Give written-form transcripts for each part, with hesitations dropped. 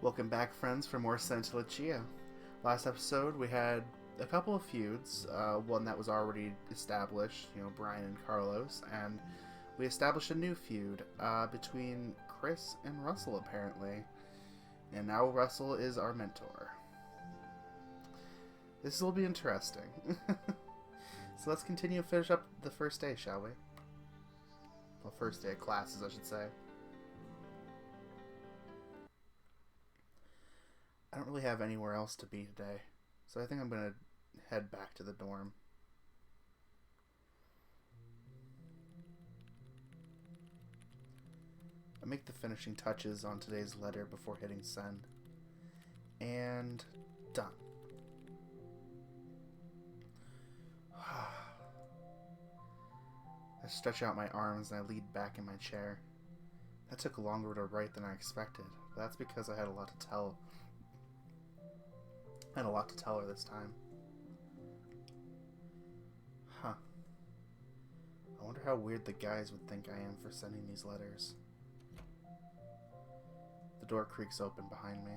Welcome back, friends, for more Santa Lucia. Last episode, we had a couple of feuds. One that was already established, Brian and Carlos, and we established a new feud between Chris and Russell, apparently. And now Russell is our mentor. This will be interesting. So let's continue and finish up the first day, shall we? Well, first day of classes, I should say. I don't really have anywhere else to be today, so I think I'm going to head back to the dorm. I make the finishing touches on today's letter before hitting send. And done. I stretch out my arms and I lean back in my chair. That took longer to write than I expected, but that's because I had a lot to tell. I had a lot to tell her this time. Huh. I wonder how weird the guys would think I am for sending these letters. The door creaks open behind me.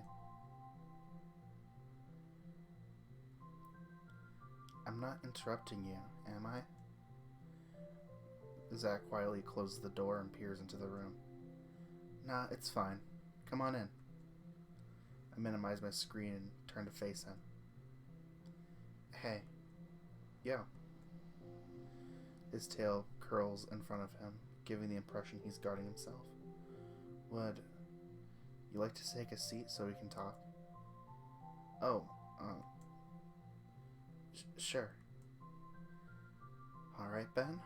I'm not interrupting you, am I? Zach quietly closes the door and peers into the room. Nah, it's fine. Come on in. I minimize my screen and turn to face him. Hey. Yo. His tail curls in front of him, giving the impression he's guarding himself. Would you like to take a seat so we can talk? Oh, sure. Alright, Ben.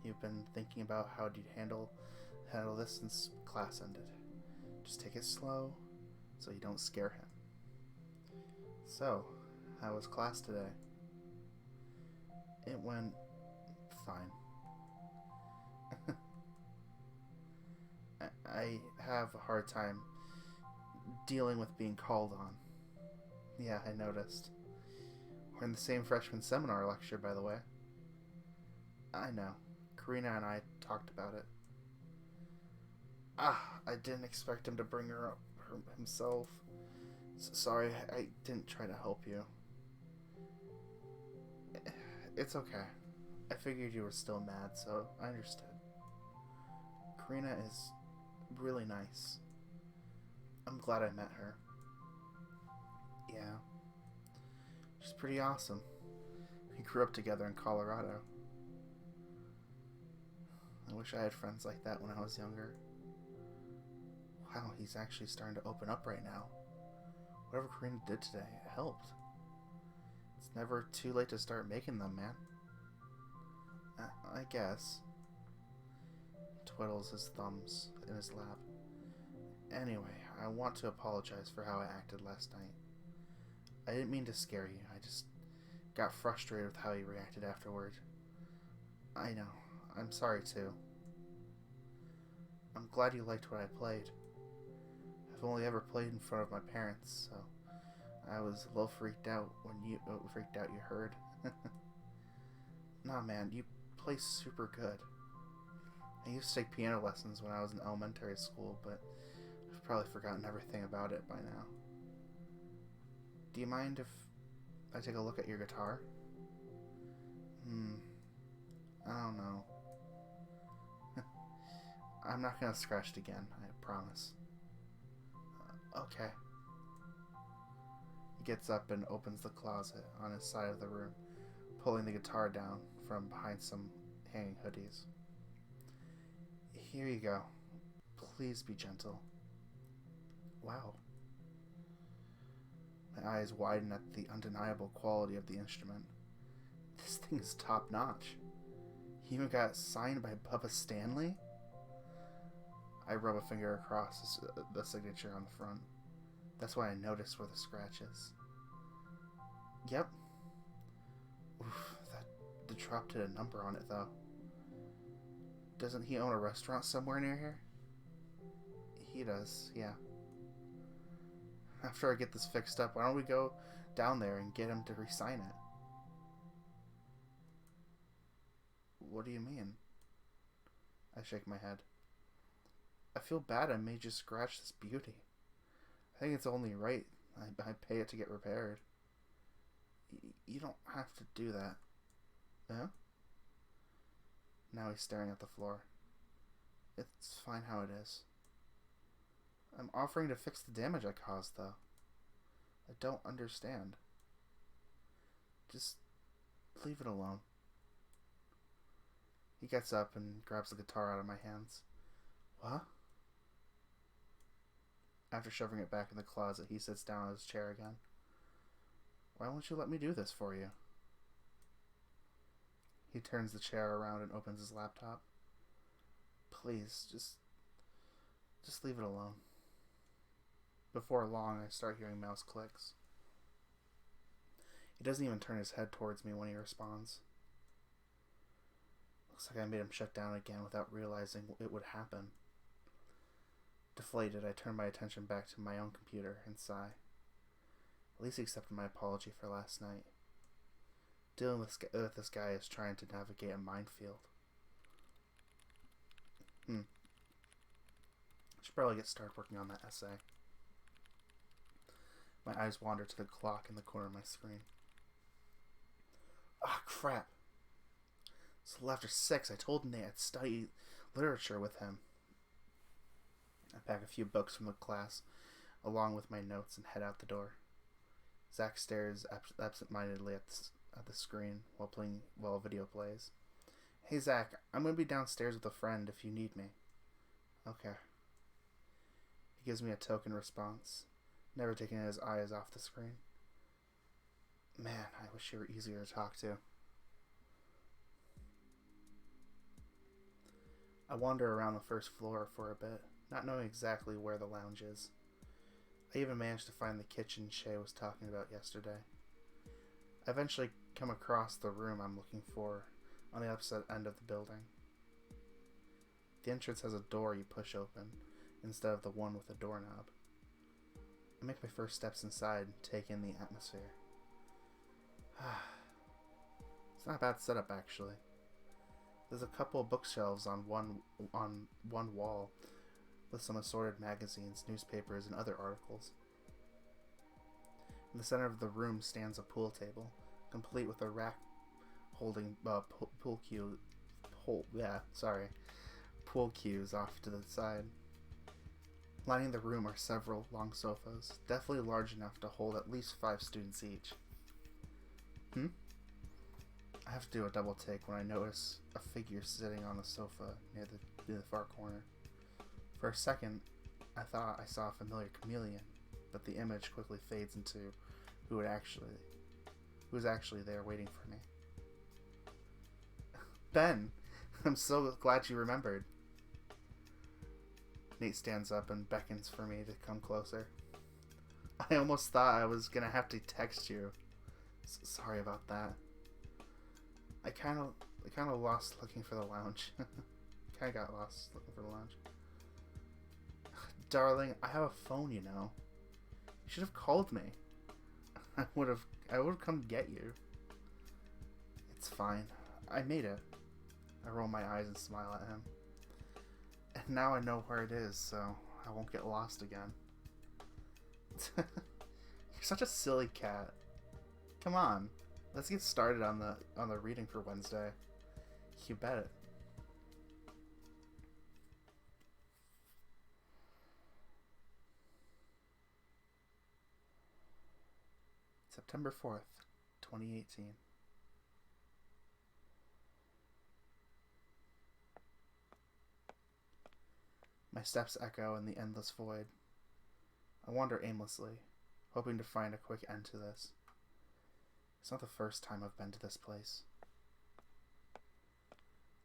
You've been thinking about how you'd handle this since class ended. Just take it slow so you don't scare him. So, how was class today? It went fine. I have a hard time dealing with being called on. Yeah, I noticed. We're in the same freshman seminar lecture, by the way. I know. Karina and I talked about it. I didn't expect him to bring her up himself. Sorry, I didn't try to help you. It's okay. I figured you were still mad, so I understood. Karina is really nice. I'm glad I met her. Yeah. She's pretty awesome. We grew up together in Colorado. I wish I had friends like that when I was younger. Wow, he's actually starting to open up right now. Whatever Karina did today, it helped. It's never too late to start making them, man. I guess. He twiddles his thumbs in his lap. Anyway, I want to apologize for how I acted last night. I didn't mean to scare you. I just got frustrated with how you reacted afterward. I know. I'm sorry too. I'm glad you liked what I played. I've only ever played in front of my parents, so I was a little freaked out when you heard. Nah, man, you play super good. I used to take piano lessons when I was in elementary school, but I've probably forgotten everything about it by now. Do you mind if I take a look at your guitar? I don't know. I'm not gonna scratch it again, I promise. Okay. He gets up and opens the closet on his side of the room, pulling the guitar down from behind some hanging hoodies. Here you go. Please be gentle. Wow. My eyes widen at the undeniable quality of the instrument. This thing is top notch. He even got signed by Bubba Stanley? I rub a finger across the signature on the front. That's why I noticed where the scratch is. Yep. Oof, the drop did a number on it, though. Doesn't he own a restaurant somewhere near here? He does, yeah. After I get this fixed up, why don't we go down there and get him to re-sign it? What do you mean? I shake my head. I feel bad I made you scratch this beauty. I think it's only right I pay it to get repaired. You don't have to do that. Yeah? Now he's staring at the floor. It's fine how it is. I'm offering to fix the damage I caused, though. I don't understand. Just leave it alone. He gets up and grabs the guitar out of my hands. What? After shoving it back in the closet, he sits down on his chair again. Why won't you let me do this for you? He turns the chair around and opens his laptop. Please, just leave it alone. Before long, I start hearing mouse clicks. He doesn't even turn his head towards me when he responds. Looks like I made him shut down again without realizing it would happen. Deflated, I turn my attention back to my own computer and sigh. At least he accepted my apology for last night. Dealing with this guy is trying to navigate a minefield. I should probably get started working on that essay. My eyes wander to the clock in the corner of my screen. Ah, crap. It's a little after 6. I told Nate I'd study literature with him. I pack a few books from the class, along with my notes, and head out the door. Zach stares absent-mindedly at the screen while a video plays. Hey, Zach, I'm going to be downstairs with a friend if you need me. Okay. He gives me a token response, never taking his eyes off the screen. Man, I wish you were easier to talk to. I wander around the first floor for a bit, not knowing exactly where the lounge is. I even managed to find the kitchen Shay was talking about yesterday. I eventually come across the room I'm looking for on the opposite end of the building. The entrance has a door you push open instead of the one with a doorknob. I make my first steps inside and take in the atmosphere. It's not a bad setup, actually. There's a couple of bookshelves on one wall with some assorted magazines, newspapers, and other articles. In the center of the room stands a pool table, complete with a rack holding pool cues off to the side. Lining the room are several long sofas, definitely large enough to hold at least 5 students each. I have to do a double take when I notice a figure sitting on the sofa near the far corner. For a second, I thought I saw a familiar chameleon, but the image quickly fades into who was actually there waiting for me. Ben, I'm so glad you remembered. Nate stands up and beckons for me to come closer. I almost thought I was gonna have to text you. Sorry about that. I kind of lost looking for the lounge. Kind of got lost looking for the lounge. Darling, I have a phone, you know. You should have called me. I would have come get you. It's fine. I made it. I roll my eyes and smile at him. And now I know where it is, so I won't get lost again. You're such a silly cat. Come on. Let's get started on the reading for Wednesday. You bet it. September 4th, 2018. My steps echo in the endless void. I wander aimlessly, hoping to find a quick end to this. It's not the first time I've been to this place.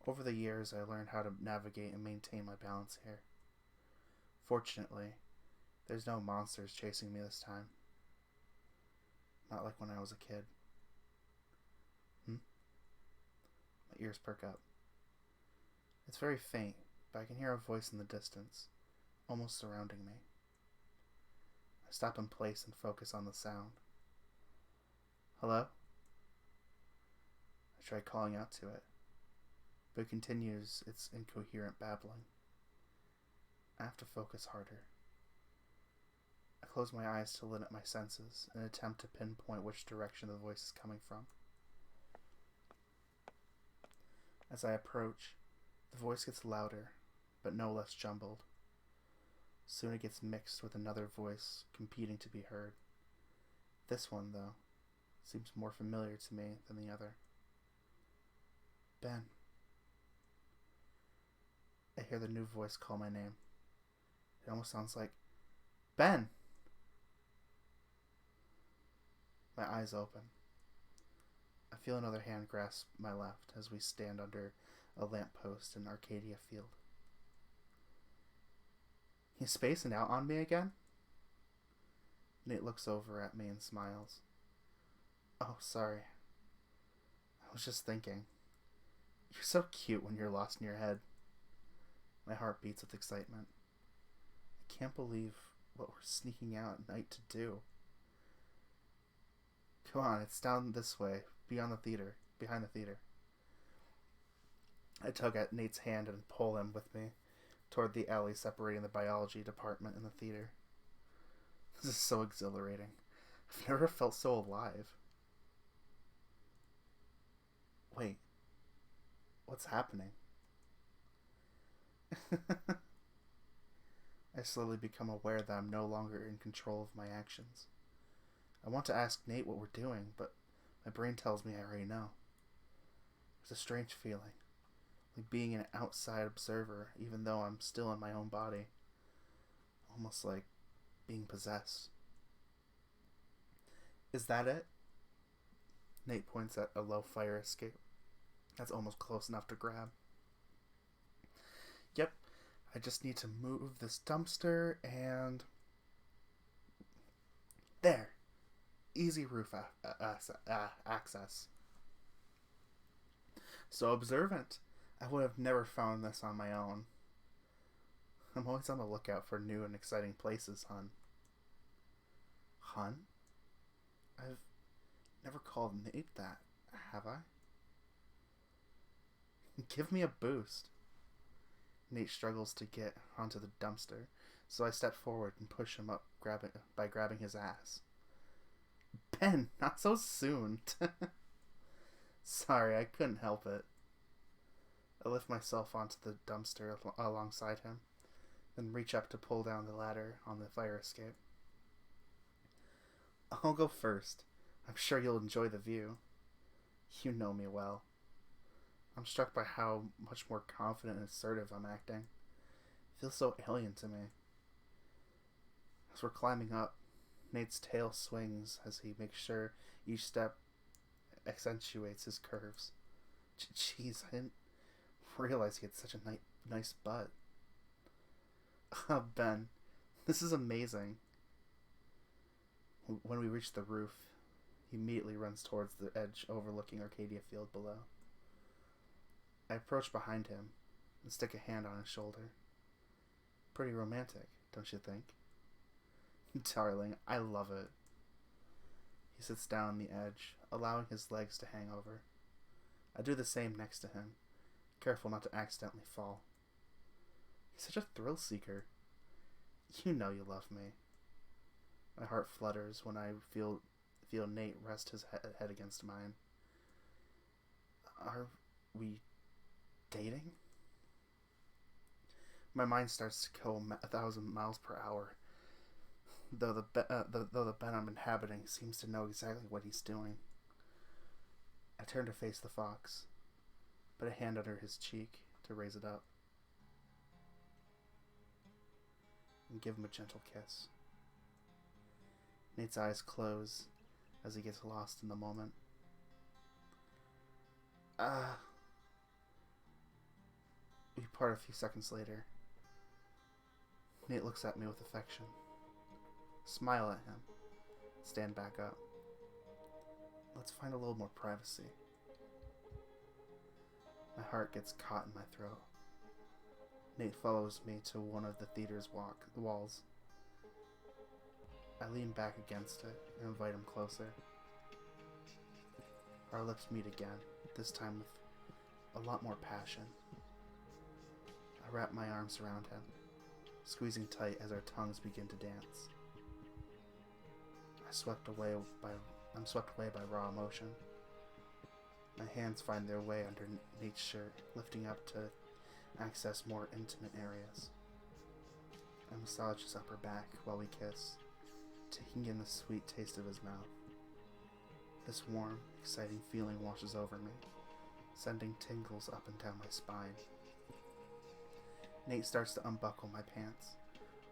Over the years, I learned how to navigate and maintain my balance here. Fortunately, there's no monsters chasing me this time. Not like when I was a kid. My ears perk up. It's very faint, but I can hear a voice in the distance, almost surrounding me. I stop in place and focus on the sound. Hello? I try calling out to it, but it continues its incoherent babbling. I have to focus harder. I close my eyes to limit my senses in an attempt to pinpoint which direction the voice is coming from. As I approach, the voice gets louder, but no less jumbled. Soon it gets mixed with another voice competing to be heard. This one, though, seems more familiar to me than the other. Ben. I hear the new voice call my name. It almost sounds like, Ben! My eyes open. I feel another hand grasp my left as we stand under a lamppost in Arcadia Field. He's spacing out on me again? Nate looks over at me and smiles. Oh, sorry. I was just thinking. You're so cute when you're lost in your head. My heart beats with excitement. I can't believe what we're sneaking out at night to do. Come on, it's down this way, behind the theater. I tug at Nate's hand and pull him with me toward the alley separating the biology department and the theater. This is so exhilarating. I've never felt so alive. Wait. What's happening? I slowly become aware that I'm no longer in control of my actions. I want to ask Nate what we're doing, but my brain tells me I already know. It's a strange feeling, like being an outside observer even though I'm still in my own body. Almost like being possessed. Is that it? Nate points at a low fire escape that's almost close enough to grab. Yep, I just need to move this dumpster and... There! Easy roof access. So observant. I would have never found this on my own. I'm always on the lookout for new and exciting places, hun. Hun? I've never called Nate that, have I? Give me a boost. Nate struggles to get onto the dumpster, so I step forward and push him up by grabbing his ass. Ben, not so soon. Sorry, I couldn't help it. I lift myself onto the dumpster alongside him, then reach up to pull down the ladder on the fire escape. I'll go first. I'm sure you'll enjoy the view. You know me well. I'm struck by how much more confident and assertive I'm acting. It feels so alien to me. As we're climbing up, Nate's tail swings as he makes sure each step accentuates his curves. Jeez, I didn't realize he had such a nice butt. Ben, this is amazing. When we reach the roof, he immediately runs towards the edge overlooking Arcadia Field below. I approach behind him and stick a hand on his shoulder. Pretty romantic, don't you think? Darling, I love it. He sits down on the edge, allowing his legs to hang over. I do the same next to him, careful not to accidentally fall. He's such a thrill seeker. You know you love me. My heart flutters when I feel Nate rest his head against mine. Are we dating? My mind starts to go 1,000 miles per hour. Though the Ben I'm inhabiting seems to know exactly what he's doing. I turn to face the fox, put a hand under his cheek to raise it up, and give him a gentle kiss. Nate's eyes close as he gets lost in the moment. We part a few seconds later. Nate looks at me with affection. Smile at him. Stand back up. Let's find a little more privacy. My heart gets caught in my throat. Nate follows me to one of the theater's walls. I lean back against it and invite him closer. Our lips meet again, this time with a lot more passion. I wrap my arms around him, squeezing tight as our tongues begin to dance. I'm swept away by raw emotion. My hands find their way under Nate's shirt, lifting up to access more intimate areas. I massage his upper back while we kiss, taking in the sweet taste of his mouth. This warm, exciting feeling washes over me, sending tingles up and down my spine. Nate starts to unbuckle my pants,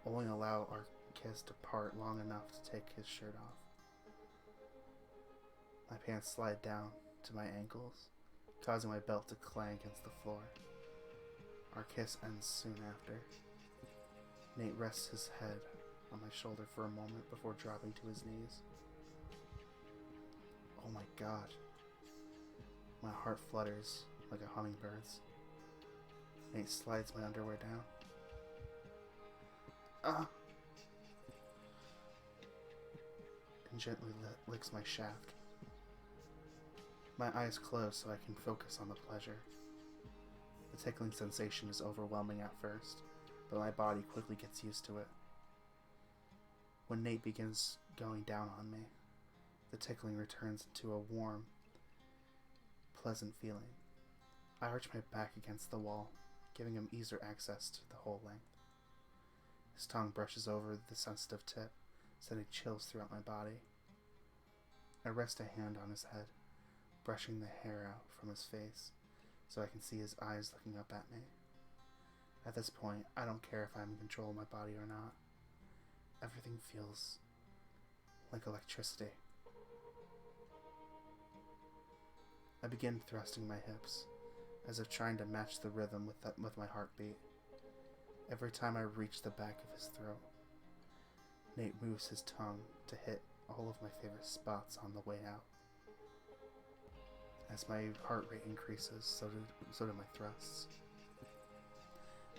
only allow our kiss to part long enough to take his shirt off. My pants slide down to my ankles, causing my belt to clang against the floor. Our kiss ends soon after. Nate rests his head on my shoulder for a moment before dropping to his knees. Oh my god. My heart flutters like a hummingbird's. Nate slides my underwear down. And gently licks my shaft. My eyes close so I can focus on the pleasure. The tickling sensation is overwhelming at first, but my body quickly gets used to it. When Nate begins going down on me, the tickling returns into a warm, pleasant feeling. I arch my back against the wall, giving him easier access to the whole length. His tongue brushes over the sensitive tip, sending chills throughout my body. I rest a hand on his head, brushing the hair out from his face so I can see his eyes looking up at me. At this point, I don't care if I'm in control of my body or not. Everything feels like electricity. I begin thrusting my hips, as if trying to match the rhythm with my heartbeat. Every time I reach the back of his throat, Nate moves his tongue to hit all of my favorite spots on the way out. As my heart rate increases, so do my thrusts.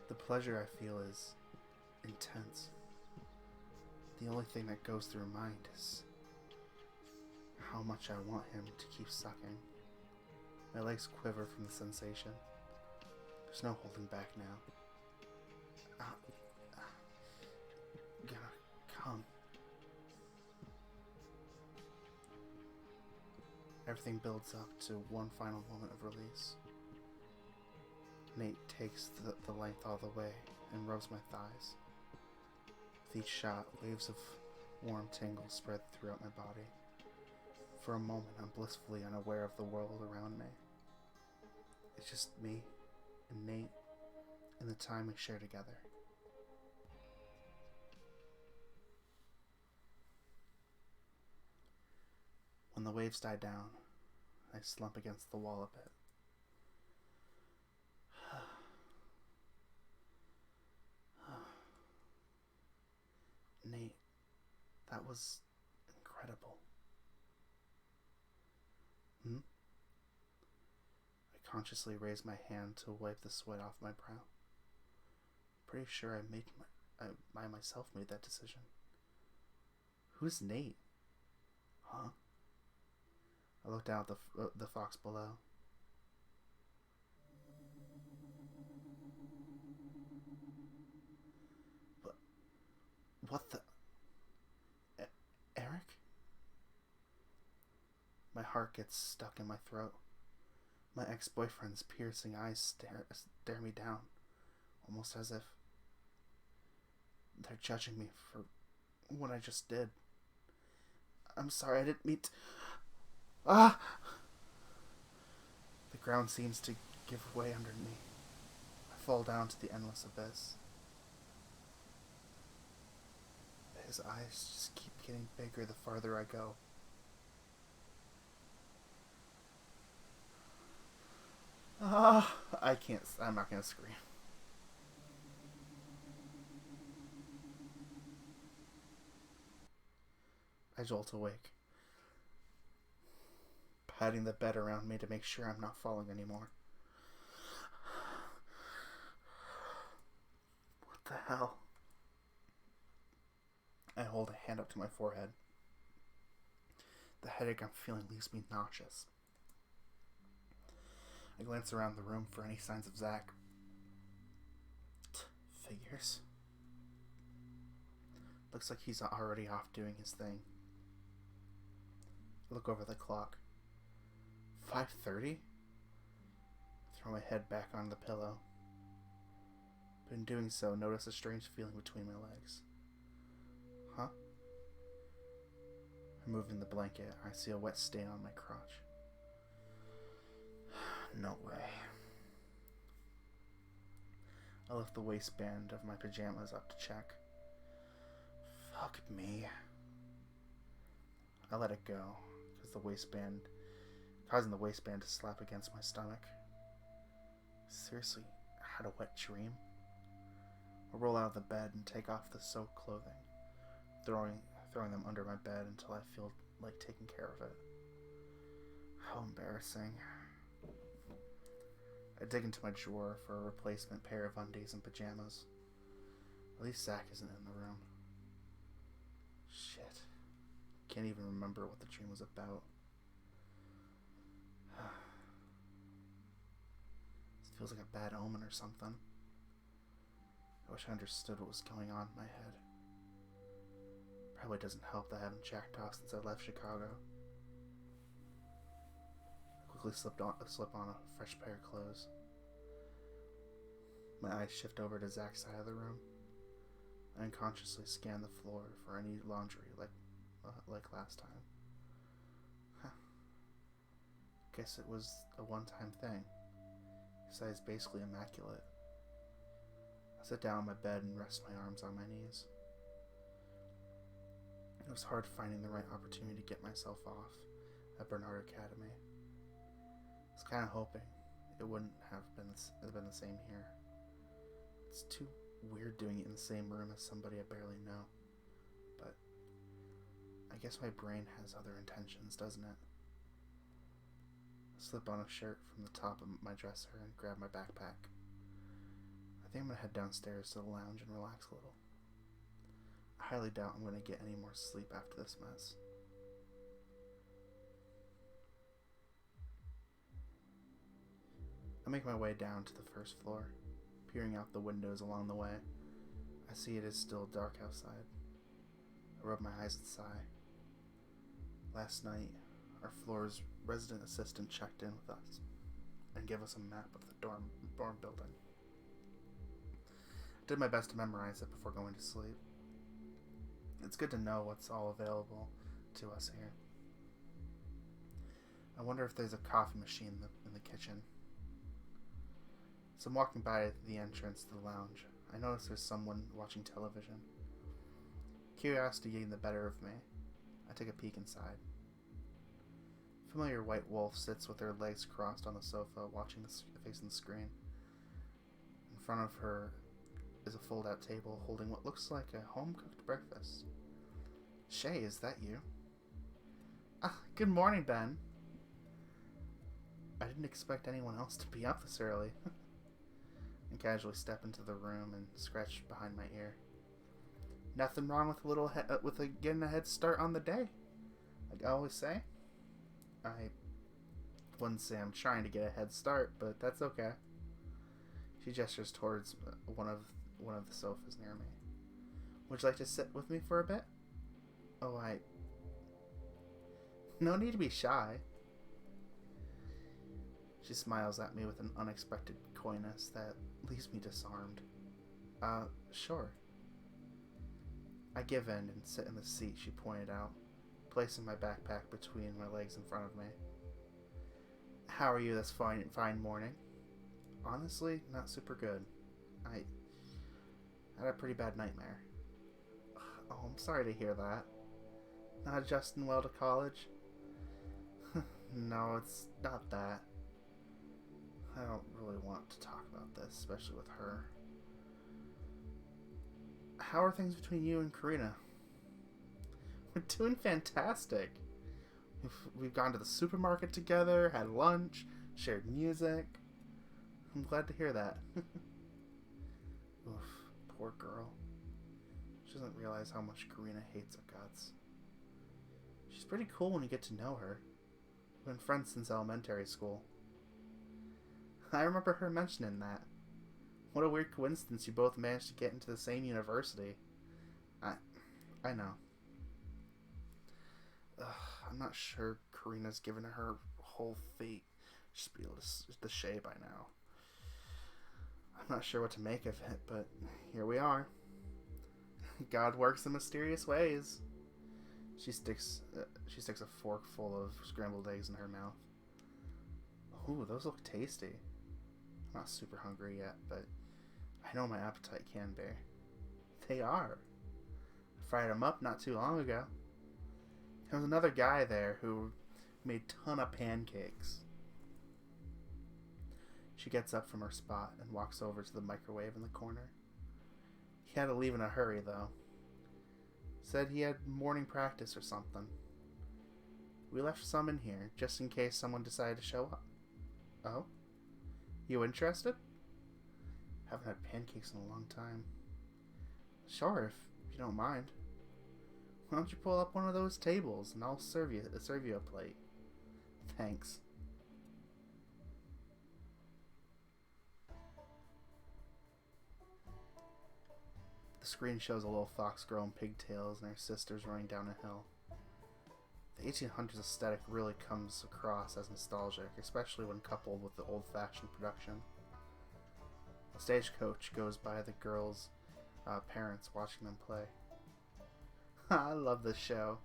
The pleasure I feel is intense. The only thing that goes through my mind is how much I want him to keep sucking. My legs quiver from the sensation. There's no holding back now. Gonna come. Everything builds up to one final moment of release. Nate takes the length all the way and rubs my thighs. With each shot, waves of warm tingles spread throughout my body. For a moment, I'm blissfully unaware of the world around me. It's just me and Nate and the time we share together. When the waves die down, I slump against the wall a bit. Nate, that was incredible. I consciously raise my hand to wipe the sweat off my brow. Pretty sure I myself made that decision. Who's Nate? Huh? I look down at the fox below. But what the? Eric? My heart gets stuck in my throat. My ex-boyfriend's piercing eyes stare me down, almost as if they're judging me for what I just did. I'm sorry, I didn't mean to... The ground seems to give way under me. I fall down to the endless abyss. His eyes just keep getting bigger the farther I go. I'm not gonna scream. I jolt awake, patting the bed around me to make sure I'm not falling anymore. What the hell? I hold a hand up to my forehead. The headache I'm feeling leaves me nauseous. I glance around the room for any signs of Zach. Figures. Looks like he's already off doing his thing. I look over the clock. 5:30? Throw my head back on the pillow. But in doing so, notice a strange feeling between my legs. Huh? Removing the blanket, I see a wet stain on my crotch. No way. I lift the waistband of my pajamas up to check. Fuck me. I let it go, causing the waistband to slap against my stomach. Seriously, I had a wet dream? I roll out of the bed and take off the soaked clothing, throwing them under my bed until I feel like taking care of it. How embarrassing. I dig into my drawer for a replacement pair of undies and pajamas. At least Zach isn't in the room. Shit. Can't even remember what the dream was about. This feels like a bad omen or something. I wish I understood what was going on in my head. Probably doesn't help that I haven't jacked off since I left Chicago. I quickly slip on a fresh pair of clothes. My eyes shift over to Zach's side of the room. I unconsciously scan the floor for any laundry like last time. Huh. Guess it was a one-time thing. His eye is basically immaculate. I sit down on my bed and rest my arms on my knees. It was hard finding the right opportunity to get myself off at Bernard Academy. I was kind of hoping it wouldn't have been the same here. It's too weird doing it in the same room as somebody I barely know. But I guess my brain has other intentions, doesn't it? I slip on a shirt from the top of my dresser and grab my backpack. I think I'm going to head downstairs to the lounge and relax a little. I highly doubt I'm going to get any more sleep after this mess. I make my way down to the first floor, peering out the windows along the way. I see it is still dark outside. I rub my eyes and sigh. Last night, our floor's resident assistant checked in with us and gave us a map of the dorm building. I did my best to memorize it before going to sleep. It's good to know what's all available to us here. I wonder if there's a coffee machine in the kitchen. So I'm walking by the entrance to the lounge. I notice there's someone watching television. Curiosity getting the better of me, I take a peek inside. A familiar white wolf sits with her legs crossed on the sofa, facing the screen. In front of her is a fold-out table holding what looks like a home-cooked breakfast. Shay, is that you? Good morning, Ben. I didn't expect anyone else to be up this early. I casually step into the room and scratch behind my ear. Nothing wrong with getting a head start on the day, like I always say. I wouldn't say I'm trying to get a head start, but that's okay. She gestures towards one of the sofas near me. Would you like to sit with me for a bit? Oh, no need to be shy. She smiles at me with an unexpected coyness that leaves me disarmed. Sure. I give in and sit in the seat she pointed out, placing my backpack between my legs in front of me. How are you this fine morning? Honestly, not super good. I had a pretty bad nightmare. Oh, I'm sorry to hear that. Not adjusting well to college? No, it's not that. I don't really want to talk about this, especially with her. How are things between you and Karina? We're doing fantastic. We've gone to the supermarket together, had lunch, shared music. I'm glad to hear that. Oof, poor girl. She doesn't realize how much Karina hates her guts. She's pretty cool when you get to know her. We've been friends since elementary school. I remember her mentioning that. What a weird coincidence you both managed to get into the same university. I know. Ugh, I'm not sure Karina's given her whole fate. Should be able to Shay by now. I'm not sure what to make of it, but here we are. God works in mysterious ways. She sticks a fork full of scrambled eggs in her mouth. Ooh, those look tasty. I'm not super hungry yet, but I know my appetite can be. They are. I fried them up not too long ago. There was another guy there who made a ton of pancakes. She gets up from her spot and walks over to the microwave in the corner. He had to leave in a hurry, though. Said he had morning practice or something. We left some in here, just in case someone decided to show up. Oh? You interested? Haven't had pancakes in a long time. Sure, if you don't mind. Why don't you pull up one of those tables and I'll serve you a plate. Thanks. The screen shows a little fox growing pigtails and her sisters running down a hill. The 1800s aesthetic really comes across as nostalgic, especially when coupled with the old-fashioned production. A stagecoach goes by the girls' parents watching them play. I love this show.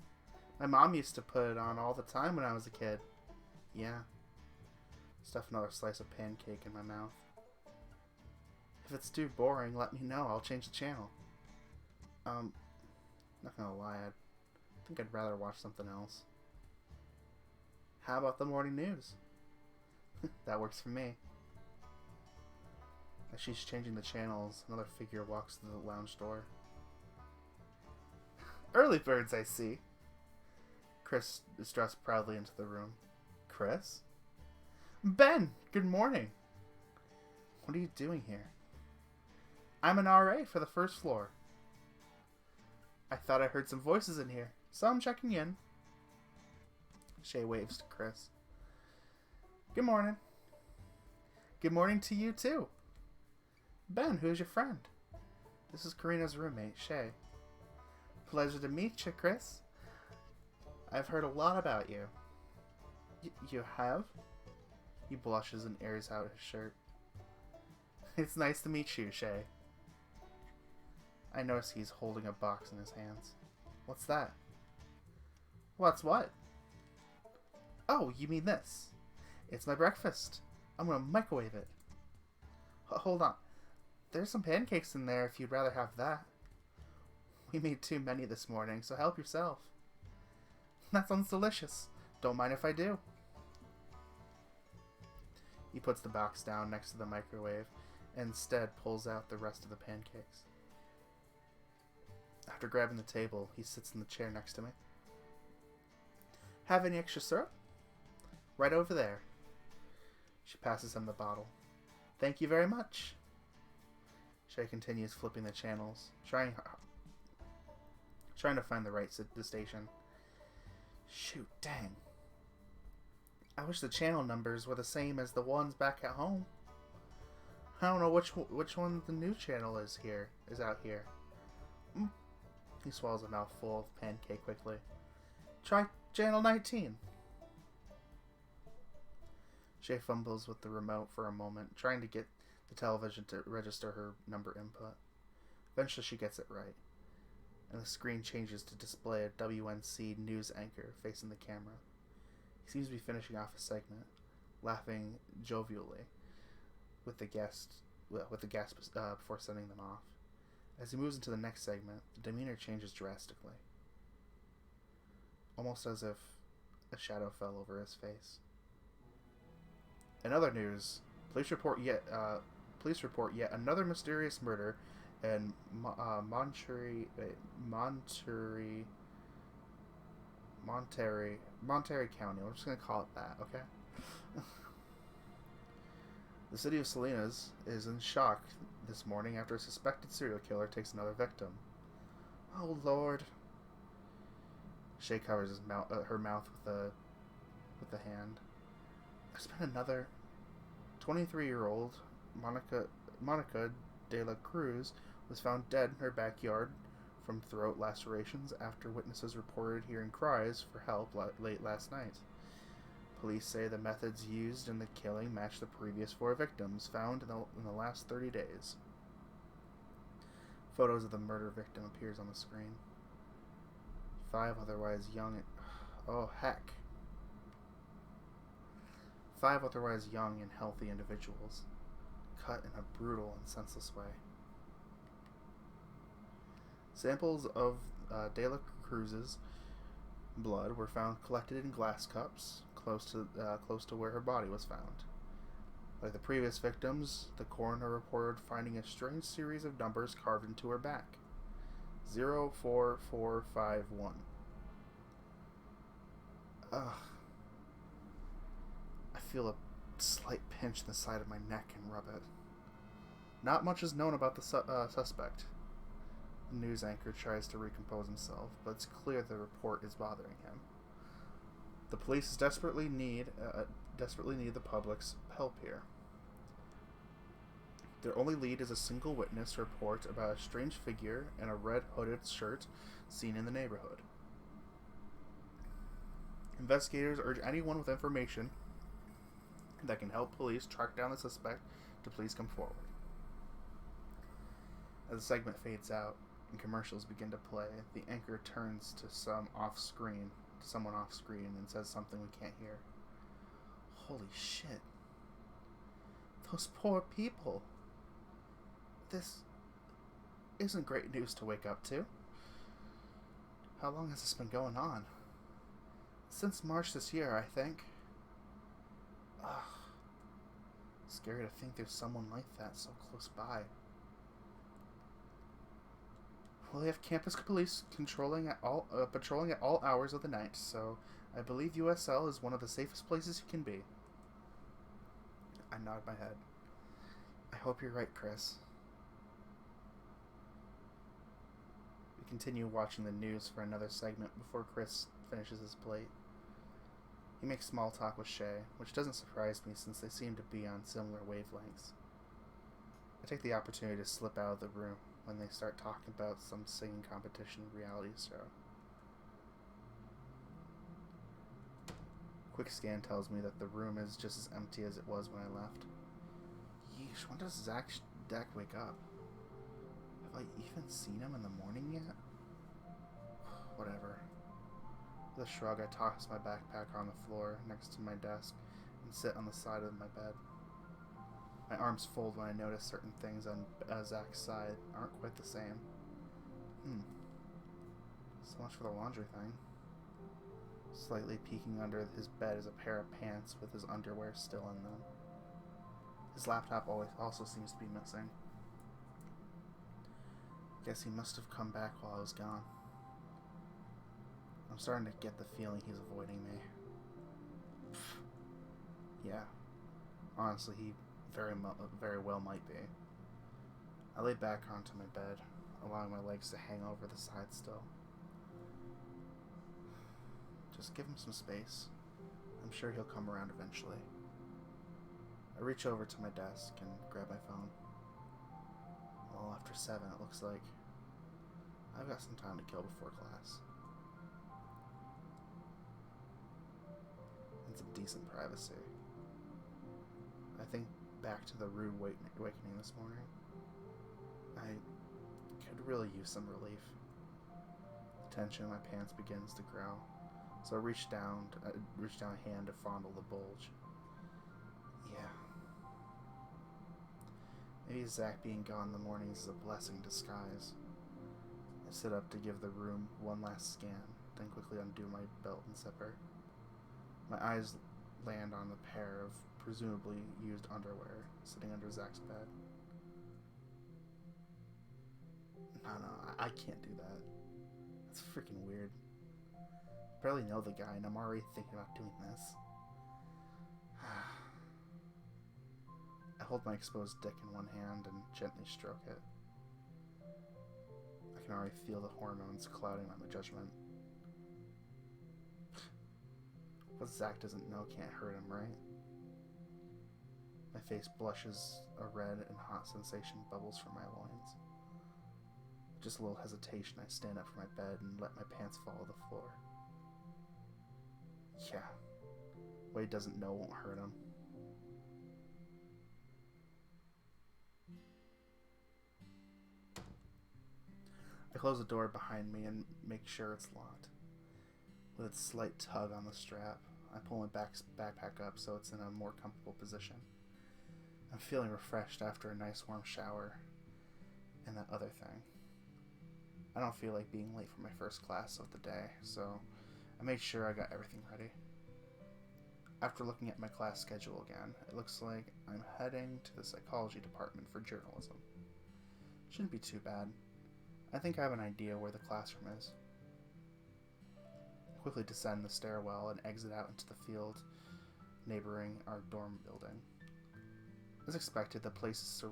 My mom used to put it on all the time when I was a kid. Yeah. Stuff another slice of pancake in my mouth. If it's too boring, let me know. I'll change the channel. Not gonna lie, I think I'd rather watch something else. How about the morning news? That works for me. As she's changing the channels, another figure walks through the lounge door. Early birds, I see. Chris is dressed proudly into the room. Chris? Ben, good morning. What are you doing here? I'm an RA for the first floor. I thought I heard some voices in here, so I'm checking in. Shay waves to Chris. Good morning. Good morning to you, too. Ben, who's your friend? This is Karina's roommate, Shay. Pleasure to meet you, Chris. I've heard a lot about you. You have? He blushes and airs out his shirt. It's nice to meet you, Shay. I notice he's holding a box in his hands. What's that? What's what? Oh, you mean this. It's my breakfast. I'm gonna microwave it. Hold on. There's some pancakes in there if you'd rather have that. We made too many this morning, so help yourself. That sounds delicious. Don't mind if I do. He puts the box down next to the microwave and instead pulls out the rest of the pancakes. After grabbing the table, he sits in the chair next to me. Have any extra syrup? Right over there. She passes him the bottle. Thank you very much. Shay continues flipping the channels, trying to find the right station. Shoot, dang. I wish the channel numbers were the same as the ones back at home. I don't know which one the new channel is out here. He swallows a mouthful of pancake quickly. Try channel 19. Shay fumbles with the remote for a moment, trying to get the television to register her number input. Eventually she gets it right, and the screen changes to display a WNC news anchor facing the camera. He seems to be finishing off a segment, laughing jovially with the guests before sending them off. As he moves into the next segment, the demeanor changes drastically, almost as if a shadow fell over his face. In other news, police report yet another mysterious murder in Monterey County. We're just gonna call it that, okay? The city of Salinas is in shock this morning after a suspected serial killer takes another victim. Oh Lord! Shay covers her mouth with a hand. There's been another 23-year-old Monica de la Cruz was found dead in her backyard from throat lacerations after witnesses reported hearing cries for help late last night. Police say the methods used in the killing match the previous 4 victims found in the last 30 days. Photos of the murder victim appears on the screen. 5 otherwise young and healthy individuals, cut in a brutal and senseless way. Samples of De La Cruz's blood were found collected in glass cups close to where her body was found. Like the previous victims, the coroner reported finding a strange series of numbers carved into her back. 04451. Ugh. I feel a slight pinch in the side of my neck and rub it. Not much is known about the suspect. The news anchor tries to recompose himself, but it's clear the report is bothering him. The police desperately need the public's help here. Their only lead is a single witness report about a strange figure in a red hooded shirt seen in the neighborhood. Investigators urge anyone with information that can help police track down the suspect to please come forward. As the segment fades out and commercials begin to play, the anchor turns to someone off screen and says something we can't hear. Holy shit. Those poor people. This isn't great news to wake up to. How long has this been going on? Since March this year, I think. Ugh. Scary to think there's someone like that so close by. Well, they have campus police patrolling at all hours of the night, so I believe USL is one of the safest places you can be. I nod my head. I hope you're right, Chris. We continue watching the news for another segment before Chris finishes his plate. He makes small talk with Shay, which doesn't surprise me since they seem to be on similar wavelengths. I take the opportunity to slip out of the room when they start talking about some singing competition reality show. Quick scan tells me that the room is just as empty as it was when I left. Yeesh, when does Dak wake up? Have I even seen him in the morning yet? Whatever. With a shrug, I toss my backpack on the floor next to my desk and sit on the side of my bed. My arms fold when I notice certain things on Zach's side aren't quite the same. So much for the laundry thing. Slightly peeking under his bed is a pair of pants with his underwear still in them. His laptop also seems to be missing. Guess he must have come back while I was gone. I'm starting to get the feeling he's avoiding me. Yeah. Honestly, he very well might be. I lay back onto my bed, allowing my legs to hang over the side still. Just give him some space. I'm sure he'll come around eventually. I reach over to my desk and grab my phone. Well, after 7, it looks like. I've got some time to kill before class. And some decent privacy. I think back to the rude awakening this morning. I could really use some relief. The tension in my pants begins to grow, so I reach down a hand to fondle the bulge. Yeah. Maybe Zach being gone in the mornings is a blessing in disguise. I sit up to give the room one last scan, then quickly undo my belt and zipper. My eyes land on the pair of presumably used underwear sitting under Zach's bed. No, I can't do that. That's freaking weird. I barely know the guy and I'm already thinking about doing this. I hold my exposed dick in one hand and gently stroke it. I can already feel the hormones clouding my judgment. What Zach doesn't know can't hurt him, right? My face blushes, a red and hot sensation bubbles from my loins. just a little hesitation, I stand up from my bed and let my pants fall to the floor. Yeah, what he doesn't know won't hurt him. I close the door behind me and make sure it's locked. With its slight tug on the strap, I pull my backpack up so it's in a more comfortable position. I'm feeling refreshed after a nice warm shower and that other thing. I don't feel like being late for my first class of the day, so I made sure I got everything ready. After looking at my class schedule again, it looks like I'm heading to the psychology department for journalism. Shouldn't be too bad. I think I have an idea where the classroom is. I quickly descend the stairwell and exit out into the field neighboring our dorm building. As expected, the place is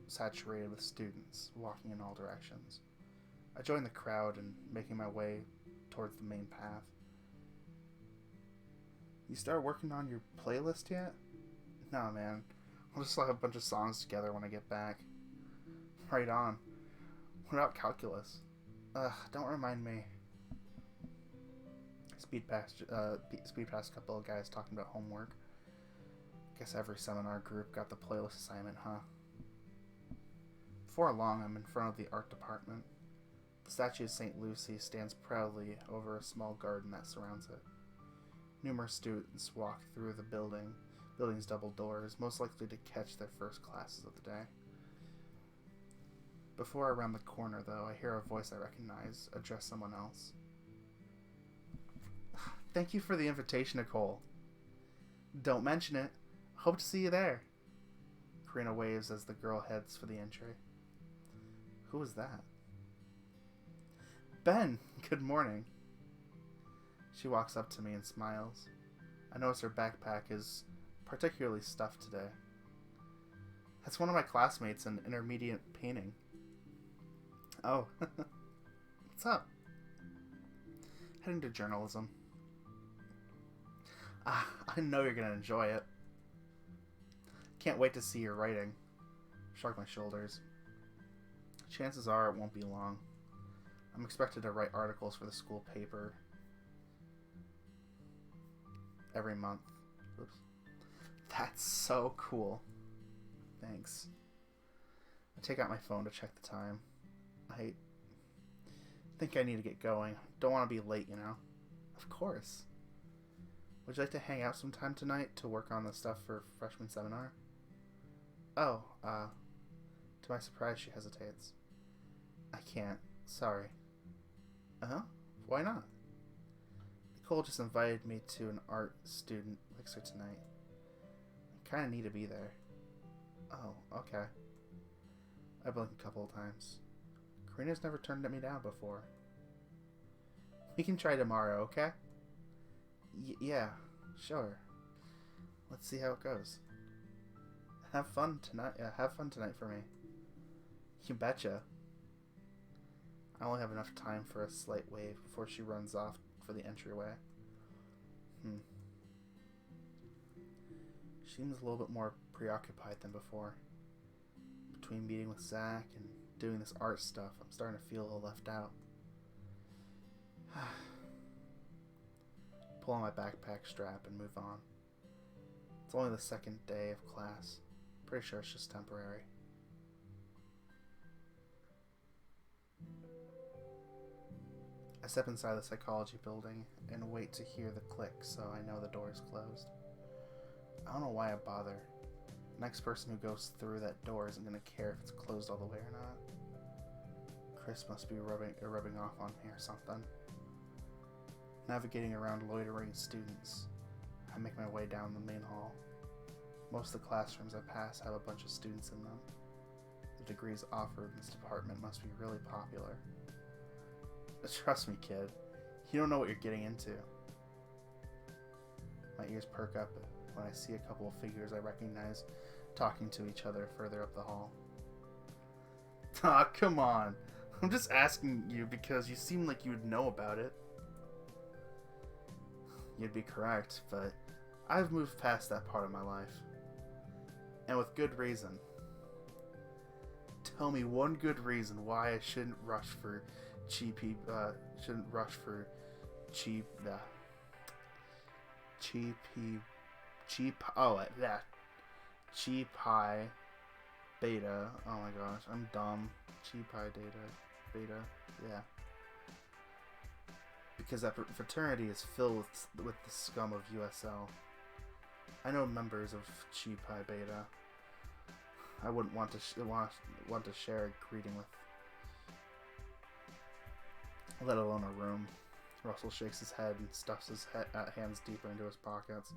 saturated with students walking in all directions. I join the crowd and making my way towards the main path. You start working on your playlist yet? No, man. I'll just have a bunch of songs together when I get back. Right on. What about calculus? Don't remind me. Speed past a couple of guys talking about homework. Guess every seminar group got the playlist assignment, huh? Before long, I'm in front of the art department. The statue of St. Lucia stands proudly over a small garden that surrounds it. Numerous students walk through the building's double doors, most likely to catch their first classes of the day. Before I round the corner, though, I hear a voice I recognize address someone else. Thank you for the invitation, Nicole. Don't mention it. Hope to see you there. Karina waves as the girl heads for the entry. Who was that? Ben, good morning. She walks up to me and smiles. I notice her backpack is particularly stuffed today. That's one of my classmates in intermediate painting. Oh, what's up? Heading to journalism. I know you're going to enjoy it. Can't wait to see your writing. Shrug my shoulders. Chances are it won't be long. I'm expected to write articles for the school paper every month. Oops. That's so cool. Thanks. I take out my phone to check the time. I think I need to get going. Don't want to be late, you know? Of course. Would you like to hang out sometime tonight to work on the stuff for freshman seminar? Oh, to my surprise, she hesitates. I can't. Sorry. Uh-huh. Why not? Nicole just invited me to an art student lecture tonight. I kind of need to be there. Oh, okay. I blinked a couple of times. Karina's never turned me down before. We can try tomorrow, okay? Yeah, sure. Let's see how it goes. Have fun tonight. Have fun tonight for me. You betcha. I only have enough time for a slight wave before she runs off for the entryway. She seems a little bit more preoccupied than before. Between meeting with Zach and doing this art stuff, I'm starting to feel a little left out. Pull on my backpack strap and move on. It's only the second day of class. Pretty sure it's just temporary. I step inside the psychology building and wait to hear the click so I know the door is closed. I don't know why I bother. The next person who goes through that door isn't going to care if it's closed all the way or not. Chris must be rubbing off on me or something. Navigating around loitering students, I make my way down the main hall. Most of the classrooms I pass have a bunch of students in them. The degrees offered in this department must be really popular. Trust me, kid. You don't know what you're getting into. My ears perk up when I see a couple of figures I recognize talking to each other further up the hall. Aw, come on. I'm just asking you because you seem like you would know about it. You'd be correct, but I've moved past that part of my life. And with good reason. tell me one good reason why I shouldn't rush for cheap, shouldn't rush for cheap, cheap high beta. Oh my gosh, I'm dumb. Cheap high beta, yeah. Because that fraternity is filled with the scum of USL. I know members of cheap high beta. I wouldn't want to share a greeting with, let alone a room. Russell shakes his head and stuffs his hands deeper into his pockets.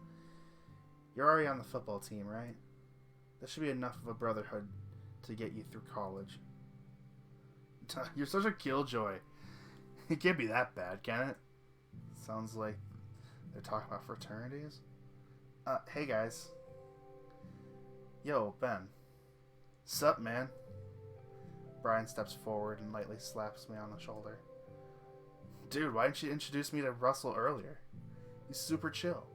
You're already on the football team, right? This should be enough of a brotherhood to get you through college. You're such a killjoy. It can't be that bad, can it? Sounds like they're talking about fraternities. Hey guys. Yo, Ben. Sup, man? Brian steps forward and lightly slaps me on the shoulder. Dude, why didn't you introduce me to Russell earlier? He's super chill.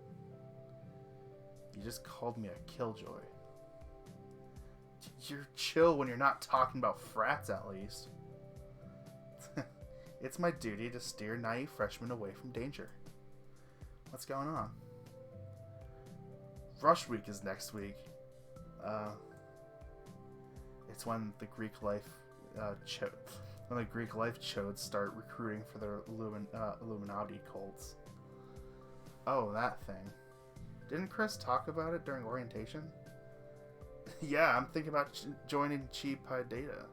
You just called me a killjoy. You're chill when you're not talking about frats, at least. It's my duty to steer naive freshmen away from danger. What's going on? Rush Week is next week. It's when the Greek life chodes start recruiting for their Illuminati cults. Oh, that thing. Didn't Chris talk about it during orientation? Yeah, I'm thinking about joining Cheap High Data.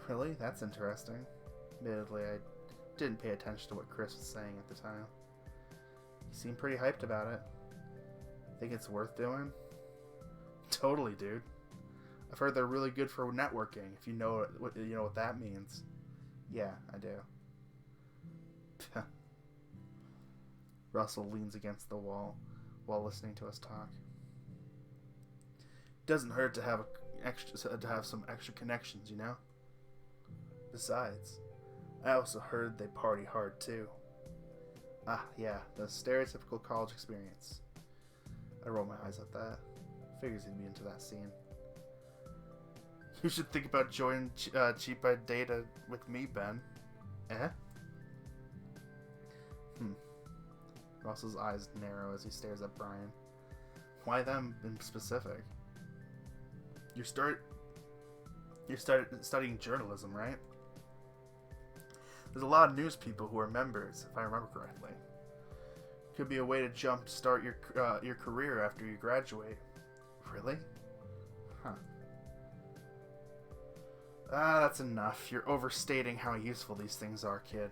Really? That's interesting. Admittedly, I didn't pay attention to what Chris was saying at the time. He seemed pretty hyped about it. Think it's worth doing? Totally, dude. I've heard they're really good for networking, if you know what that means. Yeah, I do. Russell leans against the wall while listening to us talk. Doesn't hurt to have some extra connections, you know? Besides, I also heard they party hard too. Ah, yeah, the stereotypical college experience. I roll my eyes at that. Figures he'd be into that scene. You should think about joining Cheap By Data with me, Ben. Eh? Russell's eyes narrow as he stares at Brian. Why them in specific? You're studying journalism, right? There's a lot of news people who are members, if I remember correctly. Could be a way to jumpstart your career after you graduate. Really? Huh. That's enough. You're overstating how useful these things are, kid.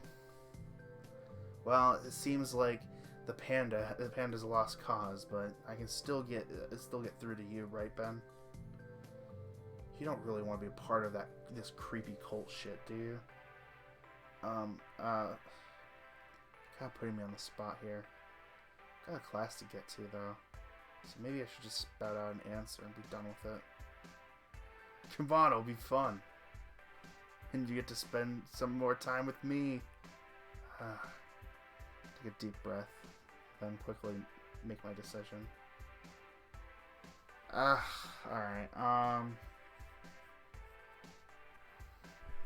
Well, it seems like the panda's a lost cause, but I can still get through to you, right, Ben? You don't really want to be a part of this creepy cult shit, do you? Kind of putting me on the spot here. Got a class to get to, though. So maybe I should just spout out an answer and be done with it. Come on, it'll be fun. And you get to spend some more time with me. Take a deep breath. Then quickly make my decision. Alright, I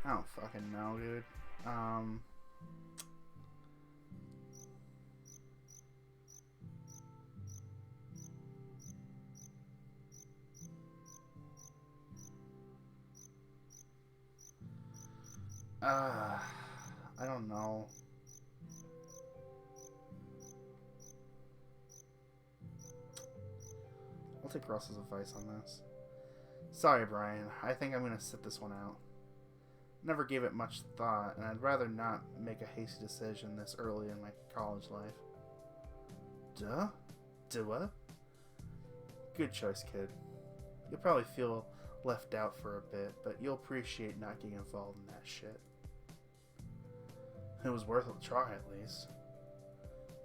don't fucking know, dude. I don't know. I'll take Russell's advice on this. Sorry, Brian. I think I'm gonna sit this one out. Never gave it much thought, and I'd rather not make a hasty decision this early in my college life. Duh? Do what? Good choice, kid. You'll probably feel left out for a bit, but you'll appreciate not getting involved in that shit. It was worth a try, at least.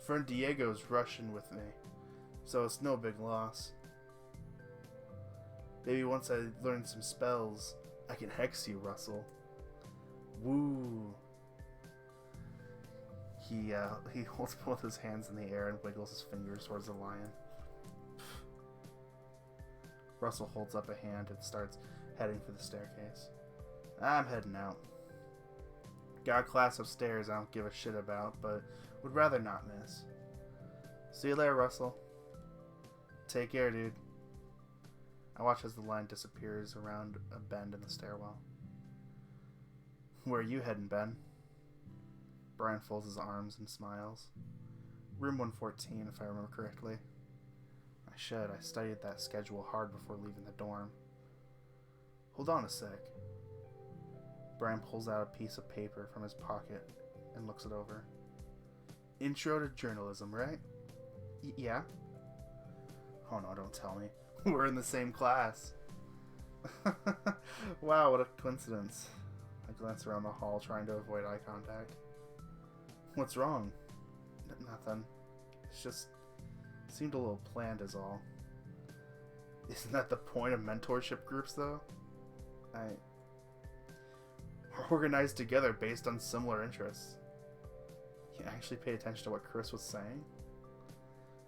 Friend Diego's rushing with me, so it's no big loss. Maybe once I learn some spells, I can hex you, Russell. Woo! He holds both his hands in the air and wiggles his fingers towards the lion. Russell holds up a hand and starts heading for the staircase. I'm heading out. Got a class upstairs I don't give a shit about, but would rather not miss. See you later, Russell. Take care, dude. I watch as the line disappears around a bend in the stairwell. Where are you heading, Ben? Brian folds his arms and smiles. Room 114, if I remember correctly. I should. I studied that schedule hard before leaving the dorm. Hold on a sec. Brian pulls out a piece of paper from his pocket and looks it over. Intro to journalism, right? Yeah? Oh no, don't tell me. We're in the same class. Wow, what a coincidence. I glance around the hall trying to avoid eye contact. What's wrong? Nothing. It's just seemed a little planned is all. Isn't that the point of mentorship groups though? We're organized together based on similar interests. You actually pay attention to what Chris was saying?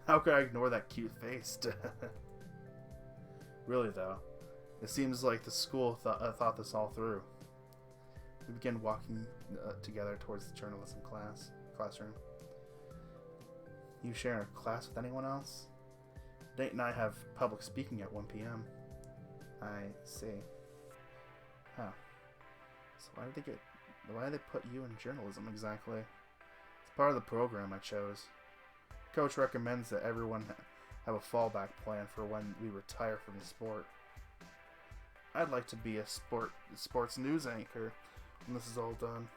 How could I ignore that cute face? Really though, it seems like the school thought this all through. We begin walking together towards the journalism classroom. You sharing a class with anyone else? Nate and I have public speaking at 1 p.m. I see. Huh. So why did they put you in journalism exactly? It's part of the program I chose. Coach recommends that everyone have a fallback plan for when we retire from the sport. I'd like to be a sports news anchor when this is all done.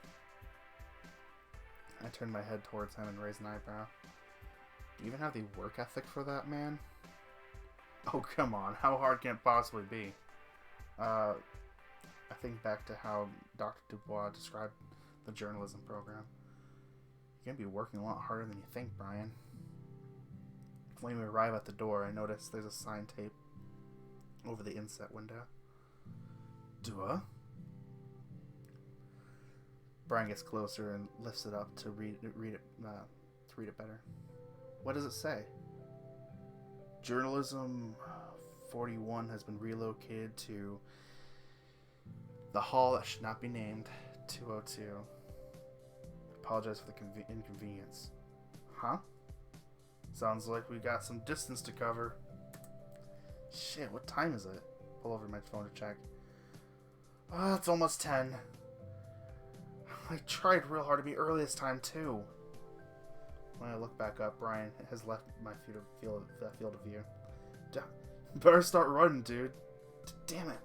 I turn my head towards him and raise an eyebrow. Do you even have the work ethic for that, man? Oh, come on. How hard can it possibly be? I think back to how Dr. Dubois described the journalism program. You're going to be working a lot harder than you think, Brian. When we arrive at the door, I notice there's a sign taped over the inset window. Dua? Brian gets closer and lifts it up to read it better. What does it say? Journalism 41 has been relocated to the hall that should not be named, 202. Apologize for the inconvenience. Huh? Sounds like we got some distance to cover. Shit, what time is it? Pull over my phone to check. It's almost 10. I tried real hard to be early this time, too. When I look back up, Brian has left my field of view. Better start running, dude. Damn it.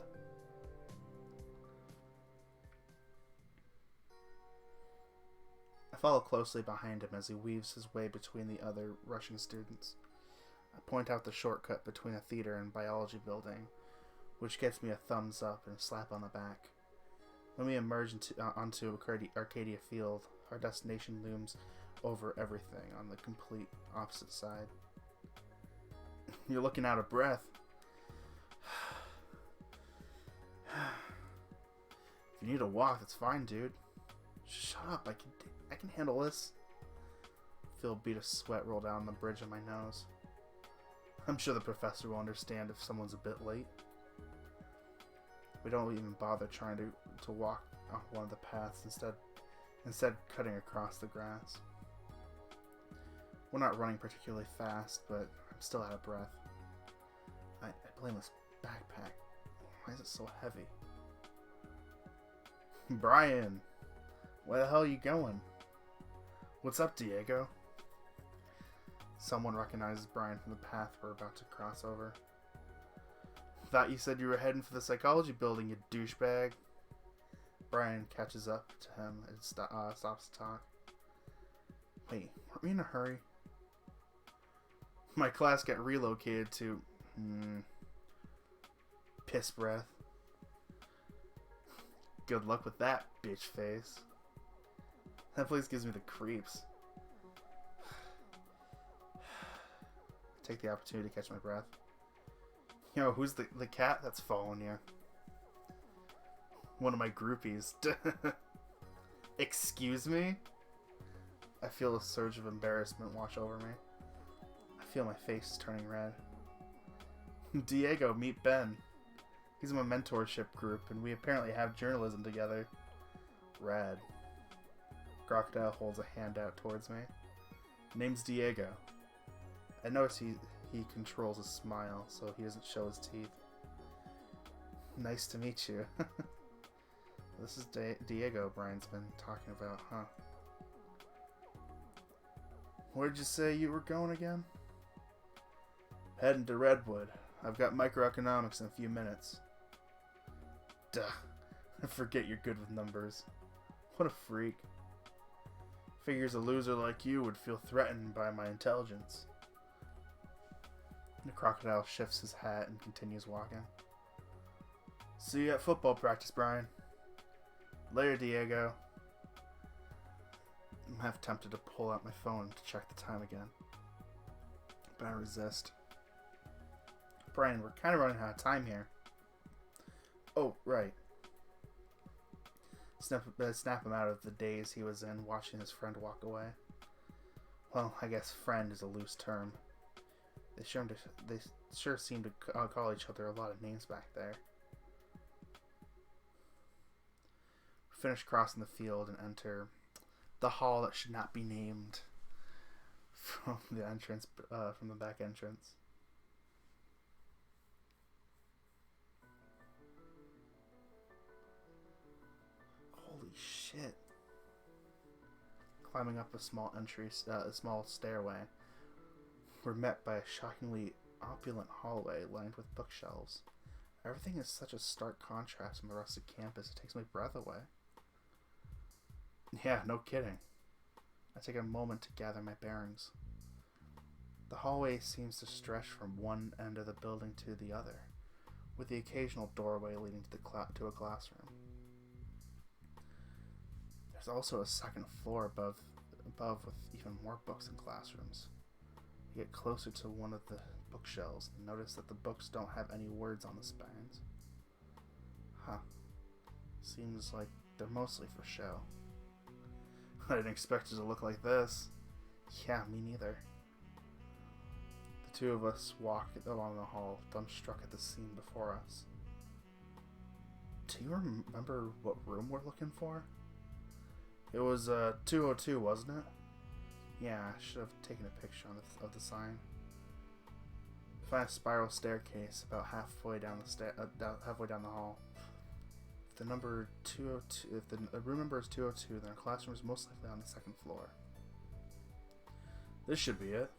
I follow closely behind him as he weaves his way between the other rushing students. I point out the shortcut between a theater and biology building, which gets me a thumbs up and a slap on the back. When we emerge onto Arcadia Field, our destination looms over everything on the complete opposite side. You're looking out of breath. If you need a walk, that's fine, dude. Shut up, I can handle this. I feel a bead of sweat roll down the bridge of my nose. I'm sure the professor will understand if someone's a bit late. We don't even bother trying to walk on one of the paths, instead cutting across the grass. We're not running particularly fast, but I'm still out of breath. I blame this backpack. Why is it so heavy? Brian! Where the hell are you going? What's up, Diego? Someone recognizes Brian from the path we're about to cross over. Thought you said you were heading for the psychology building, you douchebag. Brian catches up to him and stops to talk. Wait, weren't we in a hurry? My class got relocated to... piss breath. Good luck with that, bitch face. That place gives me the creeps. Take the opportunity to catch my breath. Yo, who's the cat that's following you? One of my groupies. Excuse me? I feel a surge of embarrassment wash over me. I feel my face turning red. Diego, meet Ben. He's in my mentorship group, and we apparently have journalism together. Rad. Crocodile holds a hand out towards me. Name's Diego. I notice he controls a smile, so he doesn't show his teeth. Nice to meet you. This is Diego Brian's been talking about, huh? Where'd you say you were going again? Heading to Redwood. I've got microeconomics in a few minutes. Duh. I forget you're good with numbers. What a freak. Figures a loser like you would feel threatened by my intelligence. The crocodile shifts his hat and continues walking. See you at football practice, Brian. Later, Diego. I'm half tempted to pull out my phone to check the time again, but I resist. Brian, we're kind of running out of time here. Oh, right. Snap him out of the daze he was in, watching his friend walk away. Well, I guess friend is a loose term. They sure seem to call each other a lot of names back there. We finish crossing the field and enter the hall that should not be named from the entrance, from the back entrance. Holy shit! Climbing up a small stairway, we're met by a shockingly opulent hallway lined with bookshelves. Everything is such a stark contrast from the rest of campus, it takes my breath away. Yeah, no kidding. I take a moment to gather my bearings. The hallway seems to stretch from one end of the building to the other, with the occasional doorway leading to a classroom. There's also a second floor above with even more books and classrooms. I get closer to one of the bookshelves and notice that the books don't have any words on the spines. Huh. Seems like they're mostly for show. I didn't expect it to look like this. Yeah, me neither. The two of us walk along the hall, dumbstruck at the scene before us. Do you remember what room we're looking for? It was 202, wasn't it? Yeah, I should have taken a picture of the sign. Find a spiral staircase about halfway down the hall. If the number 202, if the room number is 202, then our classroom is most likely on the second floor. This should be it.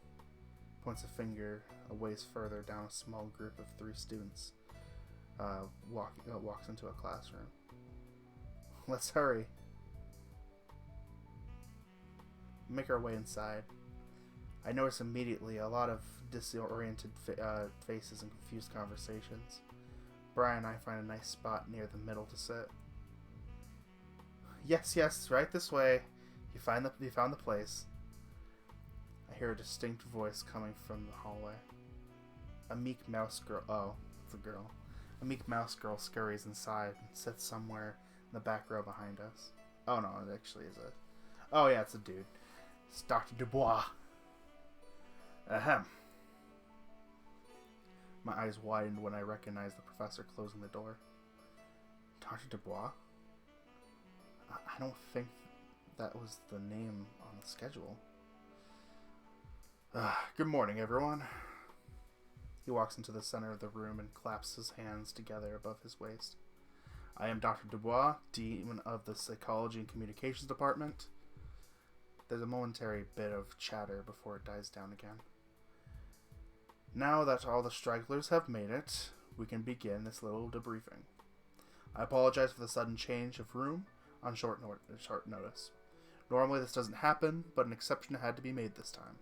Points a finger a ways further down. A small group of 3 students walks into a classroom. Let's hurry. Make our way inside. I notice immediately a lot of disoriented faces and confused conversations. Brian and I find a nice spot near the middle to sit. Yes, right this way. You found the place. I hear a distinct voice coming from the hallway. A meek mouse girl. Oh, it's a girl. A meek mouse girl scurries inside and sits somewhere in the back row behind us. Oh no, it actually is a. Oh yeah, it's a dude. It's Dr. Dubois. Ahem. My eyes widened when I recognized the professor closing the door. Dr. Dubois? I don't think that was the name on the schedule. Good morning, everyone. He walks into the center of the room and claps his hands together above his waist. I am Dr. Dubois, Dean of the Psychology and Communications Department. There's a momentary bit of chatter before it dies down again. Now that all the stragglers have made it, we can begin this little debriefing. I apologize for the sudden change of room on short notice. Normally this doesn't happen, but an exception had to be made this time.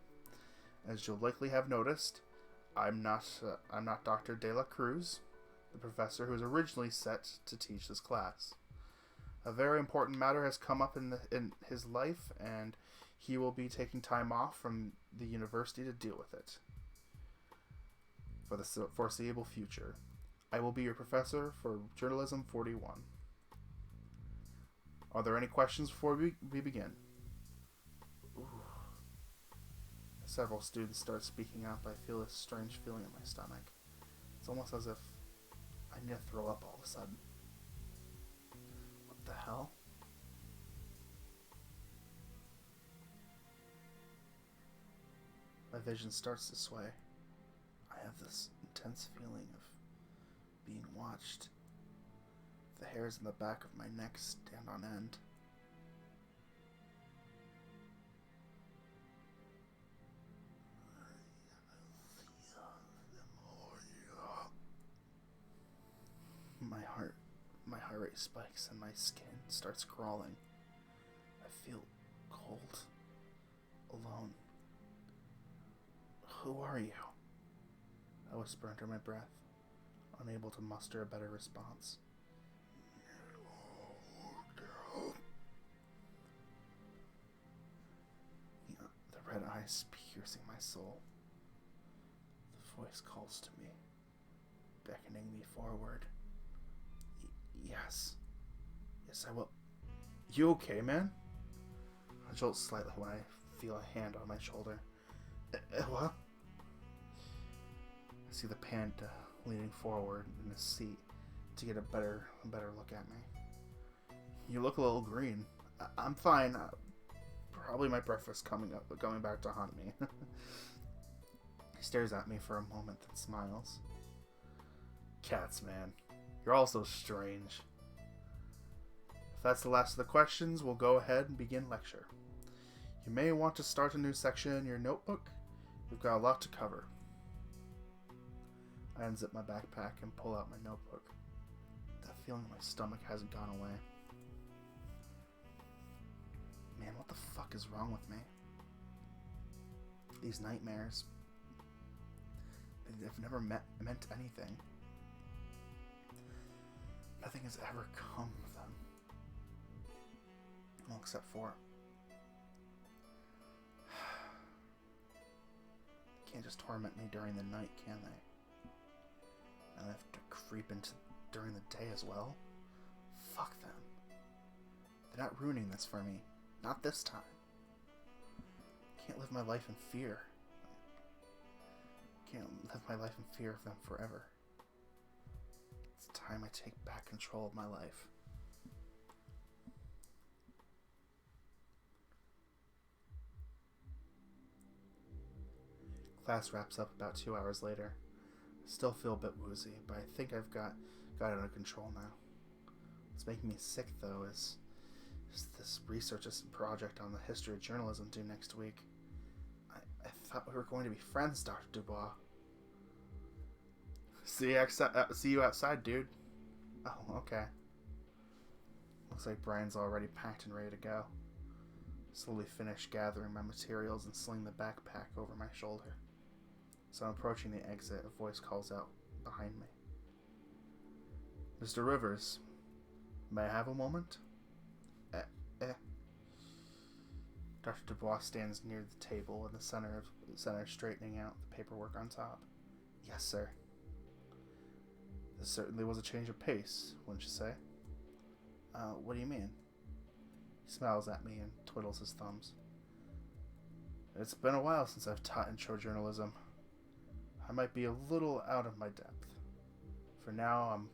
As you'll likely have noticed, I'm not Dr. De La Cruz, the professor who was originally set to teach this class. A very important matter has come up in his life, and he will be taking time off from the university to deal with it. For the foreseeable future, I will be your professor for Journalism 41. Are there any questions before we begin? Ooh. Several students start speaking up. I feel a strange feeling in my stomach. It's almost as if I need to throw up all of a sudden. What the hell? My vision starts to sway. I have this intense feeling of being watched. The hairs in the back of my neck stand on end. My heart rate spikes and my skin starts crawling. I feel cold, alone. Who are you? I whisper under my breath, unable to muster a better response. The red eyes piercing my soul. The voice calls to me, beckoning me forward. Yes. Yes, I will. You okay, man? I jolt slightly when I feel a hand on my shoulder. What? I see the panda leaning forward in his seat to get a better look at me. You look a little green. I'm fine. Probably my breakfast coming back to haunt me. He stares at me for a moment, then smiles. Cats, man. You're all so strange. If that's the last of the questions, we'll go ahead and begin lecture. You may want to start a new section in your notebook. We've got a lot to cover. I unzip my backpack and pull out my notebook. That feeling in my stomach hasn't gone away. Man, what the fuck is wrong with me? These nightmares, they've never meant anything. Nothing has ever come of them. Well, except for... They can't just torment me during the night, can they? And I have to creep into during the day as well? Fuck them. They're not ruining this for me. Not this time. I can't live my life in fear. I can't live my life in fear of them forever. It's time I take back control of my life. Class wraps up about 2 hours later. I still feel a bit woozy, but I think I've got it under control now. What's making me sick, though, is this research project on the history of journalism due next week. I thought we were going to be friends, Dr. Dubois. See you outside, dude. Oh, okay. Looks like Brian's already packed and ready to go. Slowly finish gathering my materials and sling the backpack over my shoulder. So I'm approaching the exit, a voice calls out behind me. Mr. Rivers, may I have a moment? Dr. Dubois stands near the table in the center, straightening out the paperwork on top. Yes, sir. This certainly was a change of pace, wouldn't you say? What do you mean? He smiles at me and twiddles his thumbs. It's been a while since I've taught intro journalism. I might be a little out of my depth. For now,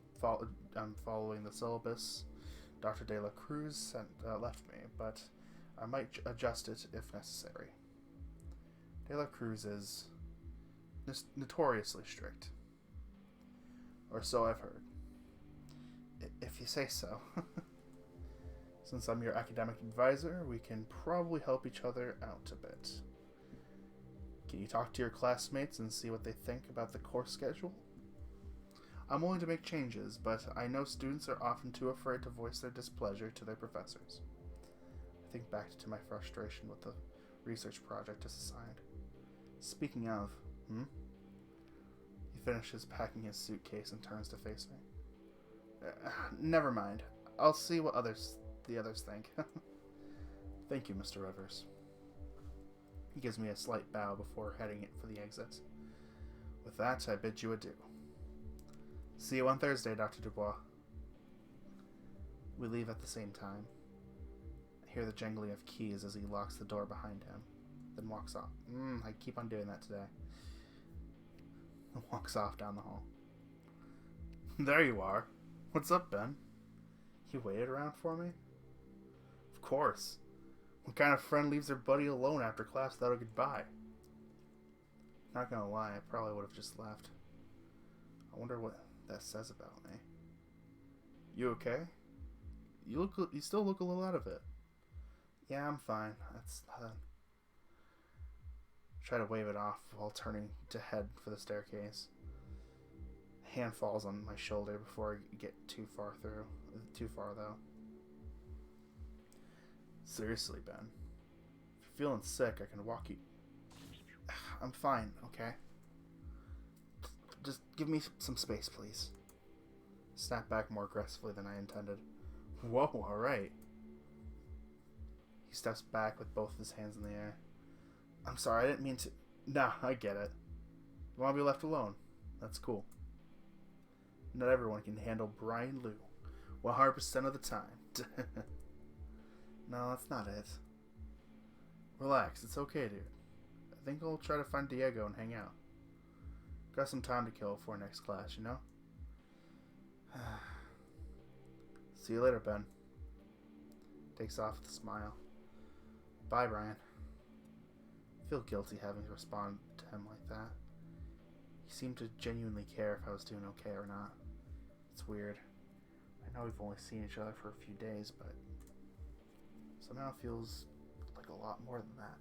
I'm following the syllabus Dr. De La Cruz left me, but I might adjust it if necessary. De La Cruz is notoriously strict. Or so I've heard. If you say so. Since I'm your academic advisor, we can probably help each other out a bit. Can you talk to your classmates and see what they think about the course schedule? I'm willing to make changes, but I know students are often too afraid to voice their displeasure to their professors. I think back to my frustration with the research project assigned. Speaking of, He finishes packing his suitcase and turns to face me. Never mind. I'll see what the others think. Thank you, Mr. Rivers. He gives me a slight bow before heading for the exit. With that, I bid you adieu. See you on Thursday, Dr. Dubois. We leave at the same time. I hear the jangling of keys as he locks the door behind him, then walks off. I keep on doing that today. And walks off down the hall. There you are. What's up, Ben? You waited around for me? Of course. What kind of friend leaves their buddy alone after class without a goodbye? Not gonna lie, I probably would have just left. I wonder what that says about me. You okay? You still look a little out of it. Yeah, I'm fine. That's nothing. Try to wave it off while turning to head for the staircase. Hand falls on my shoulder before I get too far through. Too far though. Seriously, Ben. If you're feeling sick, I can walk you. I'm fine, okay? Just give me some space, please. Snap back more aggressively than I intended. Whoa, alright. He steps back with both of his hands in the air. I'm sorry, I didn't mean to... Nah, I get it. You want to be left alone? That's cool. Not everyone can handle Brian Liu 100% of the time. No, that's not it. Relax, it's okay, dude. I think I'll try to find Diego and hang out. Got some time to kill before next class, you know? See you later, Ben. Takes off with a smile. Bye, Brian. I feel guilty having to respond to him like that. He seemed to genuinely care if I was doing okay or not. It's weird. I know we've only seen each other for a few days, but somehow it feels like a lot more than that.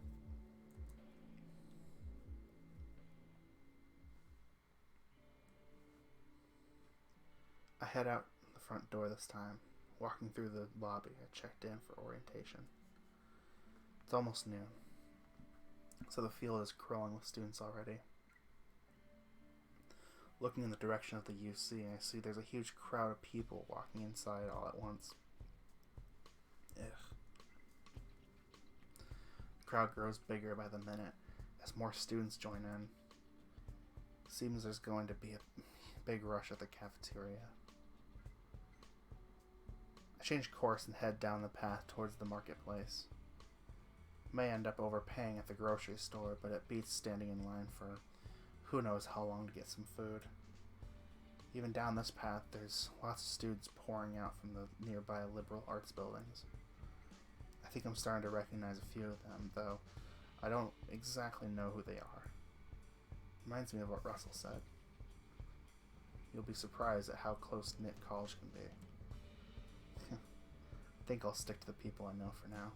I head out the front door this time. Walking through the lobby, I checked in for orientation. It's almost noon, so the field is crawling with students already. Looking in the direction of the UC, I see there's a huge crowd of people walking inside all at once. Ugh. The crowd grows bigger by the minute as more students join in. Seems there's going to be a big rush at the cafeteria. I change course and head down the path towards the marketplace. May end up overpaying at the grocery store, but it beats standing in line for who knows how long to get some food. Even down this path, there's lots of students pouring out from the nearby liberal arts buildings. I think I'm starting to recognize a few of them, though I don't exactly know who they are. Reminds me of what Russell said. You'll be surprised at how close-knit college can be. I think I'll stick to the people I know for now.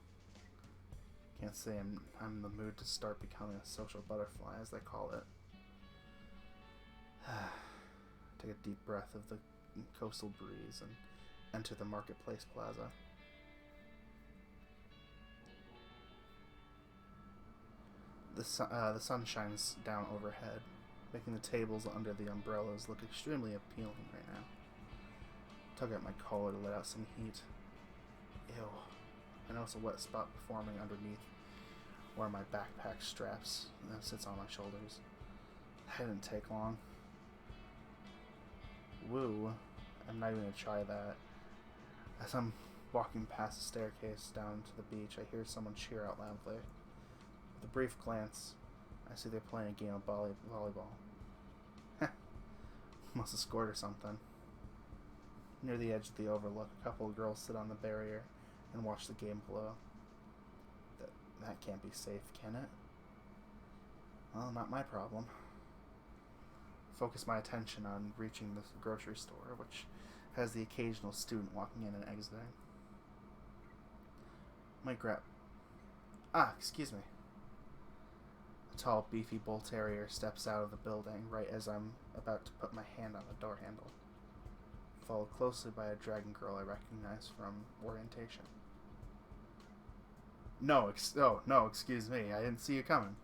Can't say I'm in the mood to start becoming a social butterfly, as they call it. Take a deep breath of the coastal breeze and enter the marketplace plaza. The sun shines down overhead, making the tables under the umbrellas look extremely appealing right now. Tug at my collar to let out some heat. Ew. I notice a wet spot forming underneath where my backpack straps that sits on my shoulders. That didn't take long. Woo. I'm not even gonna try that. As I'm walking past the staircase down to the beach, I hear someone cheer out loudly. With a brief glance, I see they're playing a game of volleyball. Must have scored or something. Near the edge of the overlook, a couple of girls sit on the barrier and watch the game below. That can't be safe, can it? Well, not my problem. Focus my attention on reaching the grocery store, which has the occasional student walking in and exiting. Might grab... excuse me. A tall, beefy bull terrier steps out of the building right as I'm about to put my hand on the door handle, followed closely by a dragon girl I recognize from orientation. No, excuse me. I didn't see you coming.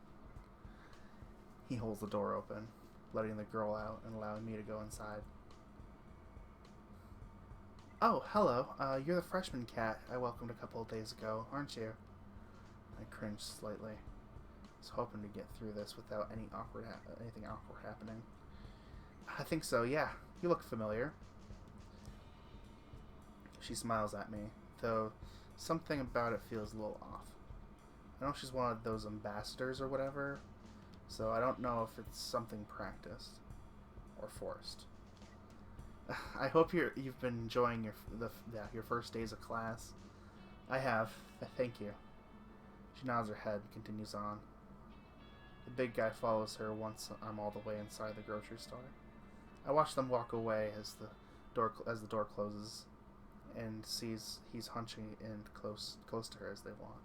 He holds the door open, letting the girl out and allowing me to go inside. Oh, hello. You're the freshman cat I welcomed a couple of days ago, aren't you? I cringed slightly. I was hoping to get through this without anything awkward happening. I think so, yeah. You look familiar. She smiles at me, though something about it feels a little off. I know she's one of those ambassadors or whatever, so I don't know if it's something practiced or forced. I hope you've been enjoying your first days of class. I have. Thank you. She nods her head and continues on. The big guy follows her once I'm all the way inside the grocery store. I watch them walk away as the door closes, and sees he's hunching in close to her as they walk.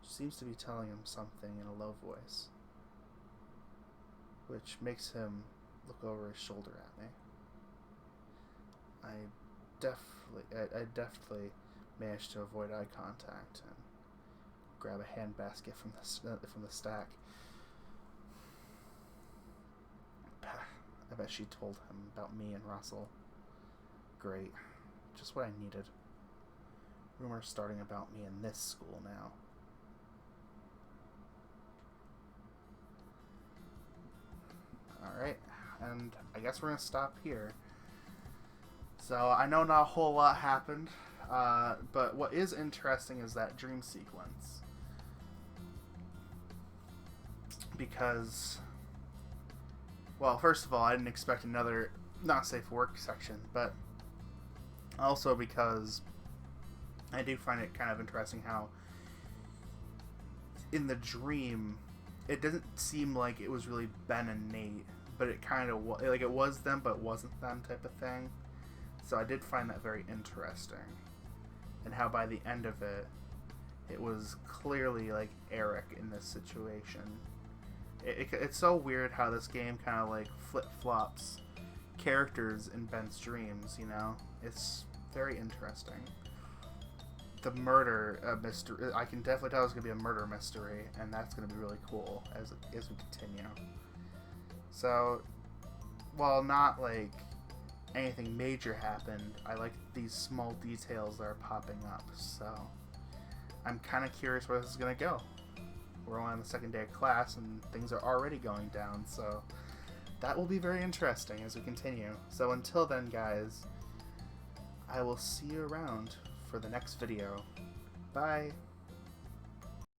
She seems to be telling him something in a low voice, which makes him look over his shoulder at me. I definitely managed to avoid eye contact and grab a handbasket from the stack. I bet she told him about me and Russell. Great. Just what I needed. Rumors starting about me in this school now. Alright, and I guess we're going to stop here. So, I know not a whole lot happened, but what is interesting is that dream sequence. Because, well, first of all, I didn't expect another not safe work section, but also because I do find it kind of interesting how in the dream it doesn't seem like it was really Ben and Nate, but it kind of was, like it was them but wasn't them type of thing. So I did find that very interesting, and how by the end of it, it was clearly like Eric in this situation. It's so weird how this game kind of like flip-flops characters in Ben's dreams, you know? It's very interesting. The murder mystery, I can definitely tell it's going to be a murder mystery, and that's going to be really cool as we continue. So, while not like anything major happened, I like these small details that are popping up, so I'm kind of curious where this is going to go. We're only on the second day of class and things are already going down, so that will be very interesting as we continue. So until then, guys, I will see you around for the next video. Bye!